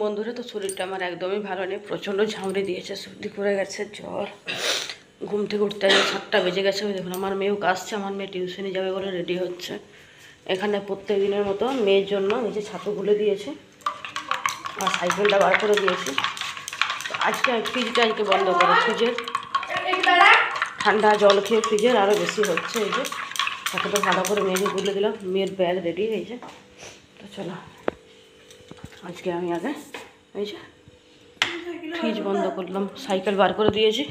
বন্ধুরা, তো শরীরটা আমার একদমই ভালো নেই, প্রচণ্ড ঝামড়ে দিয়েছে, সর্দি পড়ে গেছে, জ্বর। ঘুম থেকে উঠতে 7টা বেজে গেছে। দেখুন আমার মেয়েও কাশছে, আমার মেয়ে টিউশনে যাবে বলে রেডি হচ্ছে। এখানে প্রত্যেক দিনের মতো মেয়ের জন্য নিচে ছাতু খুলে দিয়েছি আর সাইকেলটা বার করে দিয়েছি। আজকে ফ্রিজটা বন্ধ করে, ফ্রিজের ঠান্ডা জল খেয়ে ফ্রিজের আরও বেশি হচ্ছে। এই যে ছাতুটা ভালো করে মেয়েকে গুলে দিলাম, মেয়ের ব্যাগ রেডি হয়েছে। তো চলো আজকে আমি আগে এই যে ফ্রিজ বন্ধ করলাম, সাইকেল বার করে দিয়েছি।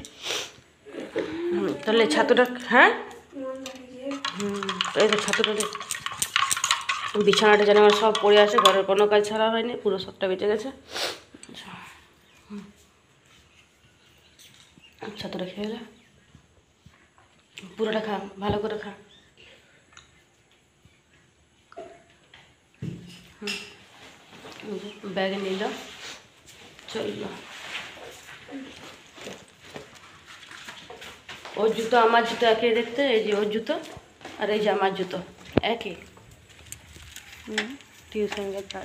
তাহলে ছাতুটা, হ্যাঁ এই তো ছাতুটা বিছানাটা যেন আমার সব পড়ে আছে, ঘরের কোনো কাজ ছাড়া হয়নি, পুরো 7টা বেঁচে গেছে। ছাতুটা খেয়ে যা, পুরোটা খা, ভালো করে খা। ব্যাগে নিয়ে যাও, চললো। ওর জুতো আমার জুতো একই দেখতে, এই যে ওর জুতো আর এই যে আমার জুতো একই। টিউশন গেছে,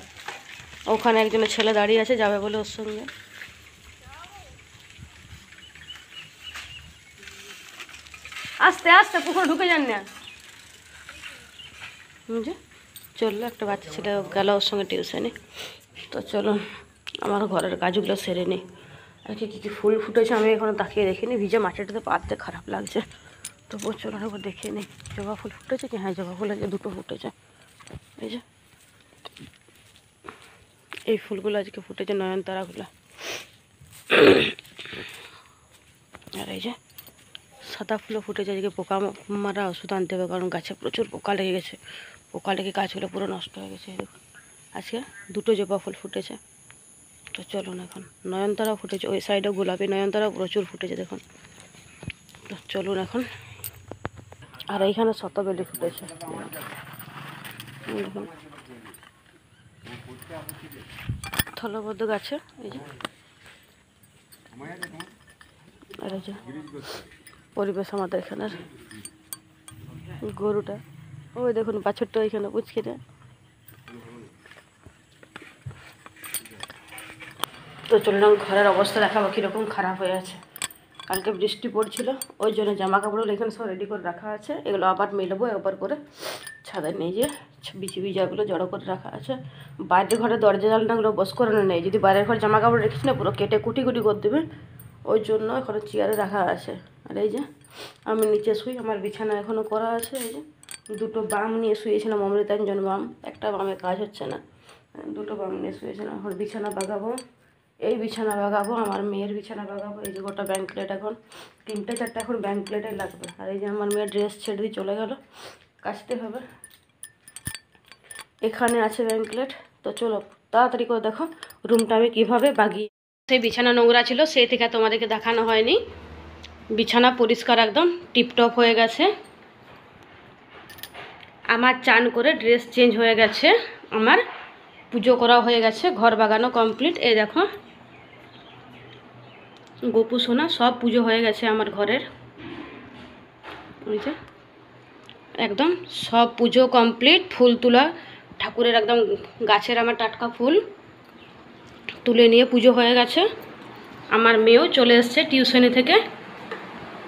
ওখানে একজনের ছেলে দাঁড়িয়ে আছে, যাবে বলে ওর সঙ্গে। আস্তে আস্তে পুকুরে ঢুকে যান না। বুঝে চললো, একটা বাচ্চা ছেলে গেল ওর সঙ্গে টিউশনে। তো চলো আমার ঘরের কাজগুলো সেরে নিই। আর কি কী ফুল ফুটেছে আমি এখনো তাকিয়ে দেখিনি, ভিজে মাটিটাতে পাততে খারাপ লাগছে। তো চলো একবার দেখে নিই জবা ফুল ফুটেছে কি। হ্যাঁ জবা ফুল আছে, 2টো ফুটেছে। এই যে এই ফুলগুলো আজকে ফুটেছে, নয়নতারাগুলো। আর এই যে সাদা ফুলও ফুটেছে। আজকে পোকা মারা ওষুধ আনতে হবে, কারণ গাছে প্রচুর পোকা লেগে গেছে। পোকা লেগে গাছগুলো পুরো নষ্ট হয়ে গেছে। দেখুন আজকে 2টো জবা ফুল ফুটেছে। তো চলুন এখন নয়নতারাও ফুটেছে, ওই সাইডে গোলাপি নয়নতারাও প্রচুর ফুটেছে দেখুন। তো চলুন এখন। আর এইখানে শতবেলি ফুটেছে দেখুন, থলবদ্ধ গাছে। এই যে আর এই যে পরিবেশ আমাদের এখানের। গরুটা ওই দেখুন, বাছুরটা ওইখানে পুচকিটা। তো চললাম, ঘরের অবস্থা দেখাবো কীরকম খারাপ হয়ে আছে। কালকে বৃষ্টি পড়ছিল, ওই জন্য জামা কাপড়গুলো এখানে সব রেডি করে রাখা আছে। এগুলো আবার মেলবো, একবার করে ছাদে নিয়ে যেয়ে বিচি ভিজাগুলো জড়ো করে রাখা আছে। বাইরের ঘরে দরজা জানলাগুলো বস করানো নেই, যদি বাইরের ঘরে জামা কাপড় রেখেছি না পুরো কেটে কুটি কুটি করে দেবে, ওই জন্য এখানে চেয়ারে রাখা আছে। আর এই যে আমি নিচে শুই, আমার বিছানা এখনও করা আছে। এই যে 2টো বাম নিয়ে শুয়েছিলাম, অমৃতাঞ্জন বাম, একটা বামে কাজ হচ্ছে না, 2টো বাম নিয়ে শুয়েছিলাম। এখন বিছানা বাগাবো, এই বিছানা বাগাবো, আমার মেয়ের বিছানা বাগাবো। এই যে গোটা ব্যাঙ্কলেট, এখন 3টে 4টে এখন ব্যাঙ্কলেটাই লাগবে। আর এই যে আমার মেয়ের ড্রেস ছেড়ে দিয়ে চলে গেল, কাচতে হবে। এখানে আছে ব্যাঙ্কলেট। তো চলো তাড়াতাড়ি করে দেখো রুমটা আমি কীভাবে বাগিয়ে। সেই বিছানা নোংরা ছিল, সেই থেকে তোমাদেরকে দেখানো হয়নি। বিছানা পরিষ্কার একদম টিপটপ হয়ে গেছে। আমার চান করে ড্রেস চেঞ্জ হয়ে গেছে, আমার পুজো করা হয়ে গেছে, ঘর বাগানো কমপ্লিট। এই দেখো গোপু সোনা সব পুজো হয়ে গেছে আমার ঘরের। ওই যে একদম সব পুজো কমপ্লিট, ফুল তোলা, ঠাকুরের একদম গাছের আমার টাটকা ফুল তুলে নিয়ে পুজো হয়ে গেছে। আমার মেয়েও চলে এসছে টিউশনি থেকে।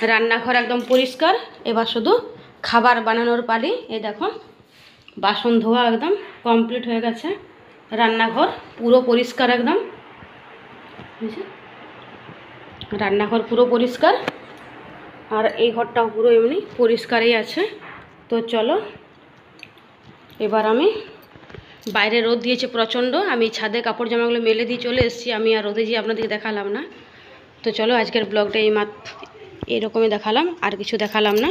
রান্নাঘর একদম পরিষ্কার, এবার শুধু খাবার বানানোর পালি। এই দেখো বাসন ধোয়া একদম কমপ্লিট হয়ে গেছে, রান্নাঘর পুরো পরিষ্কার একদম। রান্নাঘর পুরো পরিষ্কার, আর এই ঘরটাও পুরো এমনি পরিষ্কারই আছে। তো চলো এবার আমি, বাইরে রোদ দিয়েছে প্রচণ্ড, আমি ছাদে কাপড় জামাগুলো মেলে দিয়ে চলে এসেছি। আমি আর রোদে যেয়ে আপনাদেরকে দেখালাম না। তো চলো আজকের ব্লগটা এরকমই দেখালাম, আর কিছু দেখালাম না।